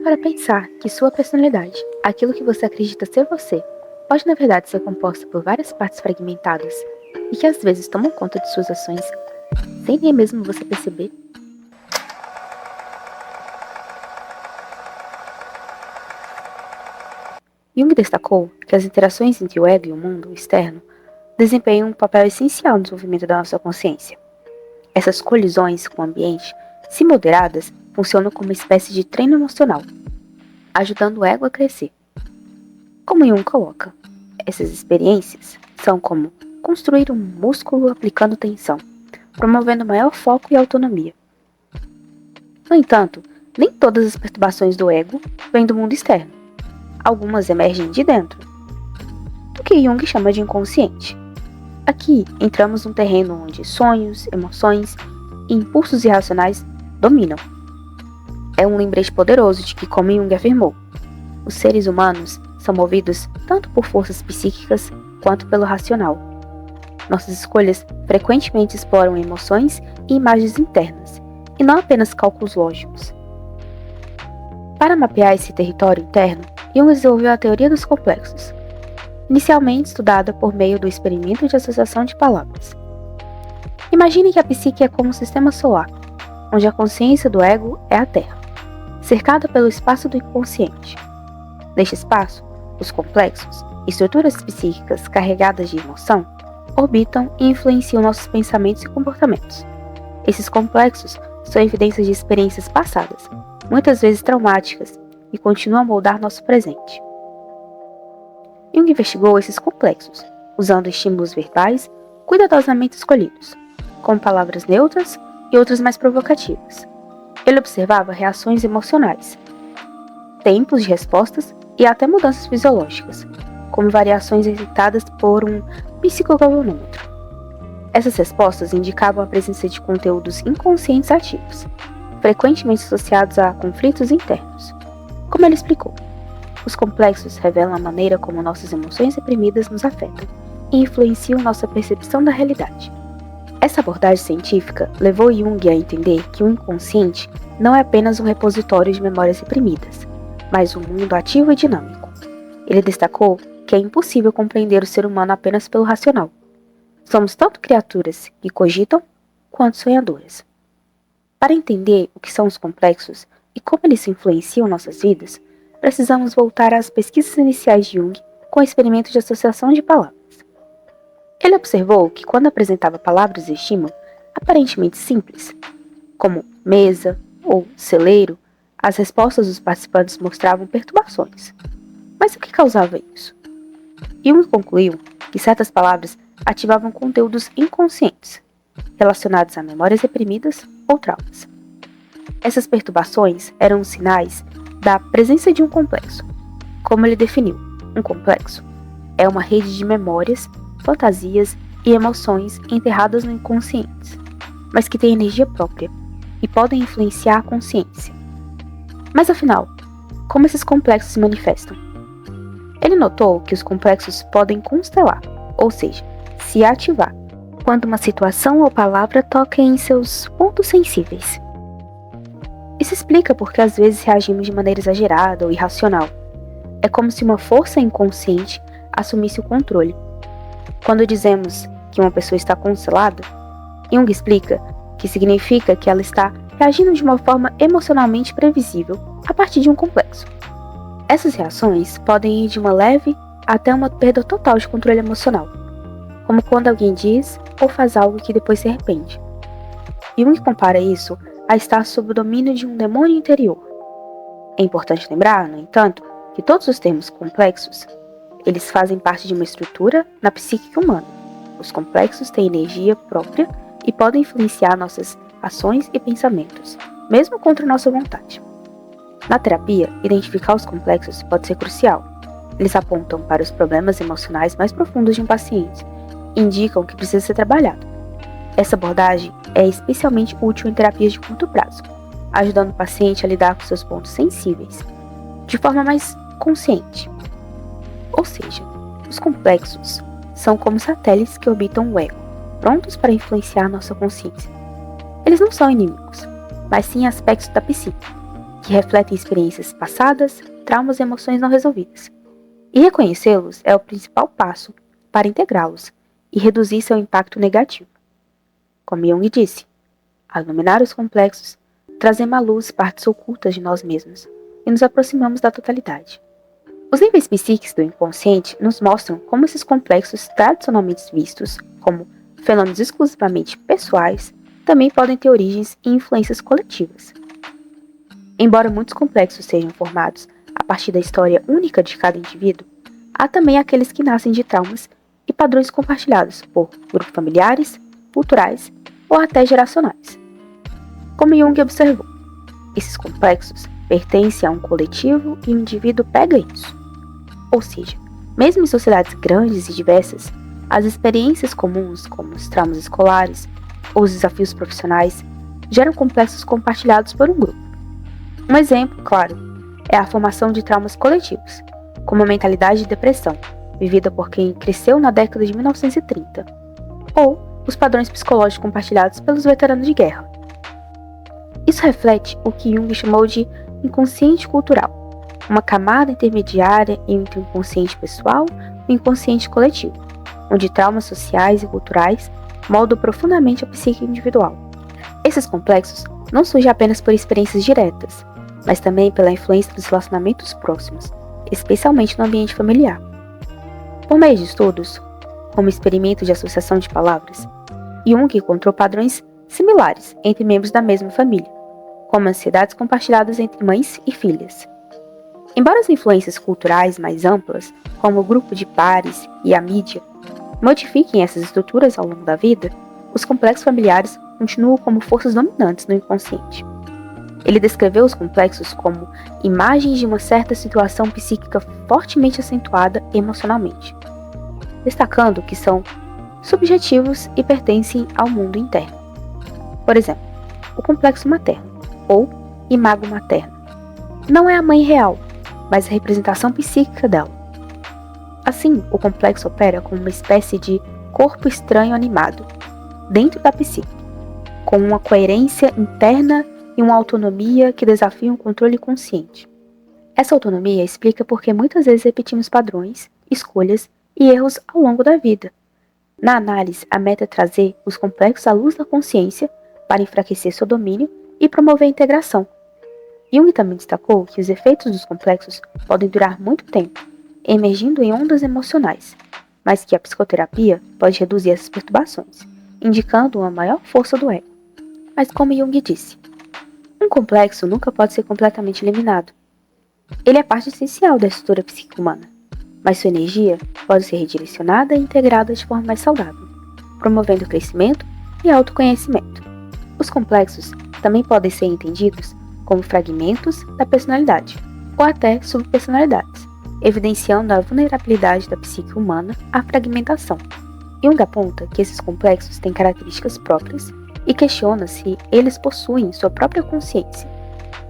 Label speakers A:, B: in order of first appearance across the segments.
A: para pensar que sua personalidade, aquilo que você acredita ser você, pode na verdade ser composta por várias partes fragmentadas e que às vezes tomam conta de suas ações sem nem mesmo você perceber? Jung destacou que as interações entre o ego e o mundo externo desempenham um papel essencial no desenvolvimento da nossa consciência. Essas colisões com o ambiente, se moderadas, funcionam como uma espécie de treino emocional, ajudando o ego a crescer. Como Jung coloca, essas experiências são como construir um músculo aplicando tensão, promovendo maior foco e autonomia. No entanto, nem todas as perturbações do ego vêm do mundo externo. Algumas emergem de dentro, do que Jung chama de inconsciente. Aqui entramos num terreno onde sonhos, emoções e impulsos irracionais dominam. É um lembrete poderoso de que, como Jung afirmou, os seres humanos são movidos tanto por forças psíquicas quanto pelo racional. Nossas escolhas frequentemente exploram emoções e imagens internas, e não apenas cálculos lógicos. Para mapear esse território interno, Jung desenvolveu a teoria dos complexos, inicialmente estudada por meio do experimento de associação de palavras. Imagine que a psique é como um sistema solar, onde a consciência do ego é a Terra, cercada pelo espaço do inconsciente. Neste espaço, os complexos, estruturas psíquicas carregadas de emoção, orbitam e influenciam nossos pensamentos e comportamentos. Esses complexos são evidências de experiências passadas, muitas vezes traumáticas, e continuam a moldar nosso presente. Jung investigou esses complexos, usando estímulos verbais cuidadosamente escolhidos, como palavras neutras e outras mais provocativas. Ele observava reações emocionais, tempos de respostas e até mudanças fisiológicas, como variações excitadas por um psicogalvanômetro. Essas respostas indicavam a presença de conteúdos inconscientes ativos, frequentemente associados a conflitos internos. Como ele explicou, os complexos revelam a maneira como nossas emoções reprimidas nos afetam e influenciam nossa percepção da realidade. Essa abordagem científica levou Jung a entender que o inconsciente não é apenas um repositório de memórias reprimidas, mas um mundo ativo e dinâmico. Ele destacou que é impossível compreender o ser humano apenas pelo racional. Somos tanto criaturas que cogitam quanto sonhadoras. Para entender o que são os complexos e como eles influenciam nossas vidas, precisamos voltar às pesquisas iniciais de Jung com o experimento de associação de palavras. Ele observou que quando apresentava palavras de estímulo aparentemente simples, como mesa ou celeiro, as respostas dos participantes mostravam perturbações. Mas o que causava isso? Jung concluiu que certas palavras ativavam conteúdos inconscientes, relacionados a memórias reprimidas ou traumas. Essas perturbações eram sinais da presença de um complexo. Como ele definiu, um complexo é uma rede de memórias, fantasias e emoções enterradas no inconsciente, mas que têm energia própria e podem influenciar a consciência. Mas afinal, como esses complexos se manifestam? Ele notou que os complexos podem constelar, ou seja, se ativar, quando uma situação ou palavra toca em seus pontos sensíveis. Isso explica porque às vezes reagimos de maneira exagerada ou irracional. É como se uma força inconsciente assumisse o controle. Quando dizemos que uma pessoa está constelada, Jung explica que significa que ela está reagindo de uma forma emocionalmente previsível a partir de um complexo. Essas reações podem ir de uma leve até uma perda total de controle emocional, como quando alguém diz ou faz algo que depois se arrepende. Jung compara isso a estar sob o domínio de um demônio interior. É importante lembrar, no entanto, que todos os termos complexos, eles fazem parte de uma estrutura na psique humana. Os complexos têm energia própria e podem influenciar nossas ações e pensamentos, mesmo contra nossa vontade. Na terapia, identificar os complexos pode ser crucial. Eles apontam para os problemas emocionais mais profundos de um paciente e indicam que precisa ser trabalhado. Essa abordagem é especialmente útil em terapias de curto prazo, ajudando o paciente a lidar com seus pontos sensíveis de forma mais consciente. Ou seja, os complexos são como satélites que orbitam o ego, prontos para influenciar nossa consciência. Eles não são inimigos, mas sim aspectos da psique. que refletem experiências passadas, traumas e emoções não resolvidas. E reconhecê-los é o principal passo para integrá-los e reduzir seu impacto negativo. Como Jung disse, ao iluminar os complexos, trazemos à luz partes ocultas de nós mesmos e nos aproximamos da totalidade. Os níveis psíquicos do inconsciente nos mostram como esses complexos tradicionalmente vistos como fenômenos exclusivamente pessoais também podem ter origens e influências coletivas. Embora muitos complexos sejam formados a partir da história única de cada indivíduo, há também aqueles que nascem de traumas e padrões compartilhados por grupos familiares, culturais ou até geracionais. Como Jung observou, esses complexos pertencem a um coletivo e o indivíduo pega isso. Ou seja, mesmo em sociedades grandes e diversas, as experiências comuns, como os traumas escolares ou os desafios profissionais, geram complexos compartilhados por um grupo. Um exemplo, claro, é a formação de traumas coletivos, como a mentalidade de depressão, vivida por quem cresceu na década de 1930, ou os padrões psicológicos compartilhados pelos veteranos de guerra. Isso reflete o que Jung chamou de inconsciente cultural, uma camada intermediária entre o inconsciente pessoal e o inconsciente coletivo, onde traumas sociais e culturais moldam profundamente a psique individual. Esses complexos não surgem apenas por experiências diretas, mas também pela influência dos relacionamentos próximos, especialmente no ambiente familiar. Por meio de estudos, como experimento de associação de palavras, Jung encontrou padrões similares entre membros da mesma família, como ansiedades compartilhadas entre mães e filhas. Embora as influências culturais mais amplas, como o grupo de pares e a mídia, modifiquem essas estruturas ao longo da vida, os complexos familiares continuam como forças dominantes no inconsciente. Ele descreveu os complexos como imagens de uma certa situação psíquica fortemente acentuada emocionalmente, destacando que são subjetivos e pertencem ao mundo interno. Por exemplo, o complexo materno, ou imago materno, não é a mãe real, mas a representação psíquica dela. Assim, o complexo opera como uma espécie de corpo estranho animado, dentro da psique, com uma coerência interna e uma autonomia que desafiam o controle consciente. Essa autonomia explica por que muitas vezes repetimos padrões, escolhas e erros ao longo da vida. Na análise, a meta é trazer os complexos à luz da consciência para enfraquecer seu domínio e promover a integração. Jung também destacou que os efeitos dos complexos podem durar muito tempo, emergindo em ondas emocionais, mas que a psicoterapia pode reduzir essas perturbações, indicando uma maior força do ego. Mas como Jung disse, um complexo nunca pode ser completamente eliminado. Ele é parte essencial da estrutura psíquica humana, mas sua energia pode ser redirecionada e integrada de forma mais saudável, promovendo o crescimento e autoconhecimento. Os complexos também podem ser entendidos como fragmentos da personalidade, ou até subpersonalidades, evidenciando a vulnerabilidade da psique humana à fragmentação. Jung aponta que esses complexos têm características próprias e questiona se eles possuem sua própria consciência,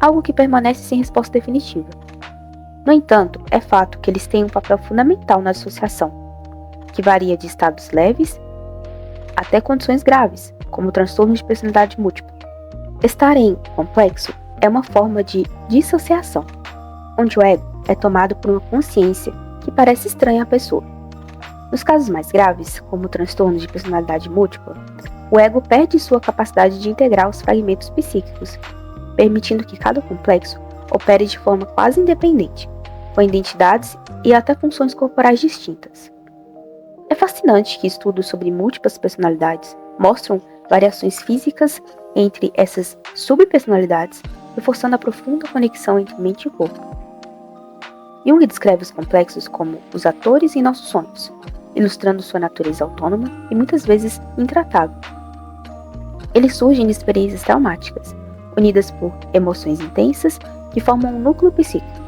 A: algo que permanece sem resposta definitiva. No entanto, é fato que eles têm um papel fundamental na associação, que varia de estados leves até condições graves, como transtornos de personalidade múltipla. Estar em complexo é uma forma de dissociação, onde o ego é tomado por uma consciência que parece estranha à pessoa. Nos casos mais graves, como transtornos de personalidade múltipla, o ego perde sua capacidade de integrar os fragmentos psíquicos, permitindo que cada complexo opere de forma quase independente, com identidades e até funções corporais distintas. É fascinante que estudos sobre múltiplas personalidades mostram variações físicas entre essas subpersonalidades, reforçando a profunda conexão entre mente e corpo. Jung descreve os complexos como os atores em nossos sonhos, ilustrando sua natureza autônoma e muitas vezes intratável. Eles surgem de experiências traumáticas, unidas por emoções intensas que formam um núcleo psíquico.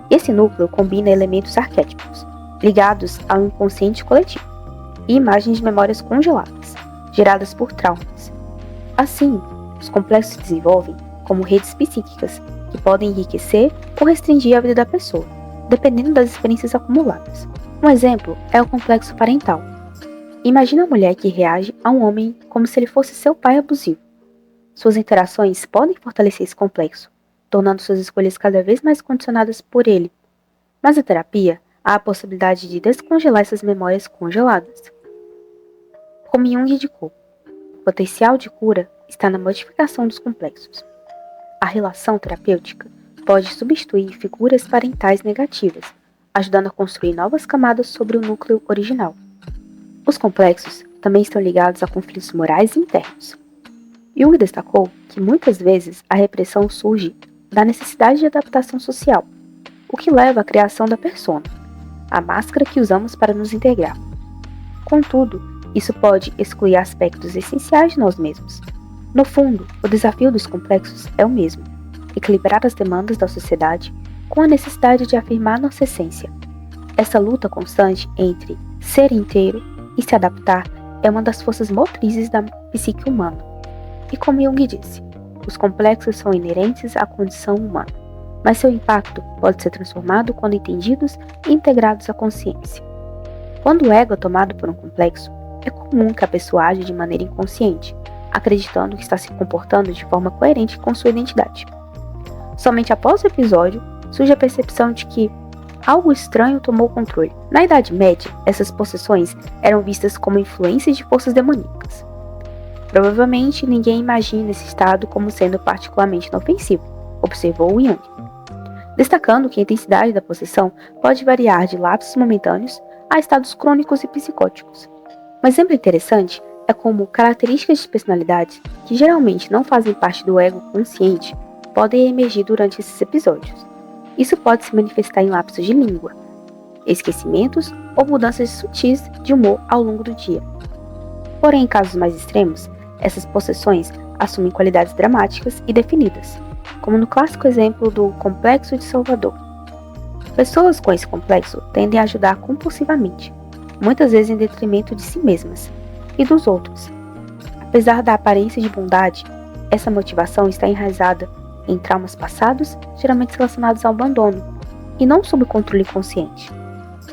A: Esse núcleo combina elementos arquétipos, ligados ao inconsciente coletivo, e imagens de memórias congeladas, geradas por traumas. Assim, os complexos se desenvolvem como redes psíquicas que podem enriquecer ou restringir a vida da pessoa, dependendo das experiências acumuladas. Um exemplo é o complexo parental. Imagina uma mulher que reage a um homem como se ele fosse seu pai abusivo. Suas interações podem fortalecer esse complexo, tornando suas escolhas cada vez mais condicionadas por ele. Mas na terapia, há a possibilidade de descongelar essas memórias congeladas. Como Jung indicou, o potencial de cura está na modificação dos complexos. A relação terapêutica pode substituir figuras parentais negativas, ajudando a construir novas camadas sobre o núcleo original. Os complexos também estão ligados a conflitos morais internos. Jung destacou que muitas vezes a repressão surge da necessidade de adaptação social, o que leva à criação da persona, a máscara que usamos para nos integrar. Contudo, isso pode excluir aspectos essenciais de nós mesmos. No fundo, o desafio dos complexos é o mesmo: equilibrar as demandas da sociedade com a necessidade de afirmar nossa essência. Essa luta constante entre ser inteiro e se adaptar é uma das forças motrizes da psique humana. E como Jung disse, os complexos são inerentes à condição humana, mas seu impacto pode ser transformado quando entendidos e integrados à consciência. Quando o ego é tomado por um complexo, é comum que a pessoa age de maneira inconsciente, acreditando que está se comportando de forma coerente com sua identidade. Somente após o episódio, surge a percepção de que algo estranho tomou o controle. Na Idade Média, essas possessões eram vistas como influências de forças demoníacas. Provavelmente ninguém imagina esse estado como sendo particularmente inofensivo, observou Jung, destacando que a intensidade da possessão pode variar de lapsos momentâneos a estados crônicos e psicóticos. Um exemplo interessante é como características de personalidade que geralmente não fazem parte do ego consciente podem emergir durante esses episódios. Isso pode se manifestar em lapsos de língua, esquecimentos ou mudanças sutis de humor ao longo do dia. Porém, em casos mais extremos, essas possessões assumem qualidades dramáticas e definidas, como no clássico exemplo do Complexo de Salvador. Pessoas com esse complexo tendem a ajudar compulsivamente, muitas vezes em detrimento de si mesmas e dos outros. Apesar da aparência de bondade, essa motivação está enraizada em traumas passados, geralmente relacionados ao abandono, e não sob controle consciente.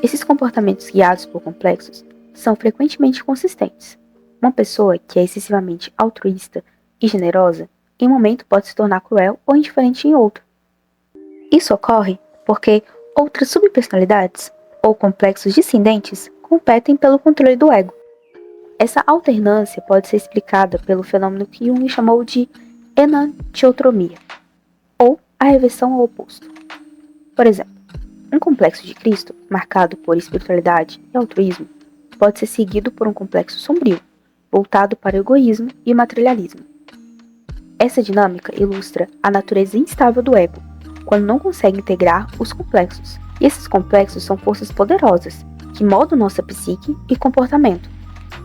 A: Esses comportamentos guiados por complexos são frequentemente consistentes. Uma pessoa que é excessivamente altruísta e generosa, em um momento pode se tornar cruel ou indiferente em outro. Isso ocorre porque outras subpersonalidades, ou complexos discendentes, competem pelo controle do ego. Essa alternância pode ser explicada pelo fenômeno que Jung chamou de enantiotromia, ou a reversão ao oposto. Por exemplo, um complexo de Cristo, marcado por espiritualidade e altruísmo, pode ser seguido por um complexo sombrio, voltado para o egoísmo e o materialismo. Essa dinâmica ilustra a natureza instável do ego, quando não consegue integrar os complexos. E esses complexos são forças poderosas, que moldam nossa psique e comportamento.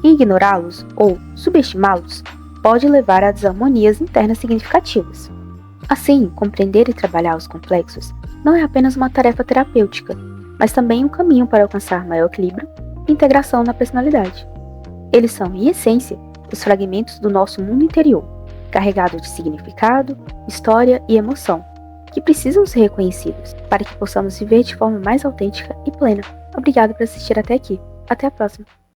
A: E ignorá-los ou subestimá-los pode levar a desarmonias internas significativas. Assim, compreender e trabalhar os complexos não é apenas uma tarefa terapêutica, mas também um caminho para alcançar maior equilíbrio e integração na personalidade. Eles são, em essência, os fragmentos do nosso mundo interior, carregados de significado, história e emoção, que precisam ser reconhecidos para que possamos viver de forma mais autêntica e plena. Obrigado por assistir até aqui. Até a próxima!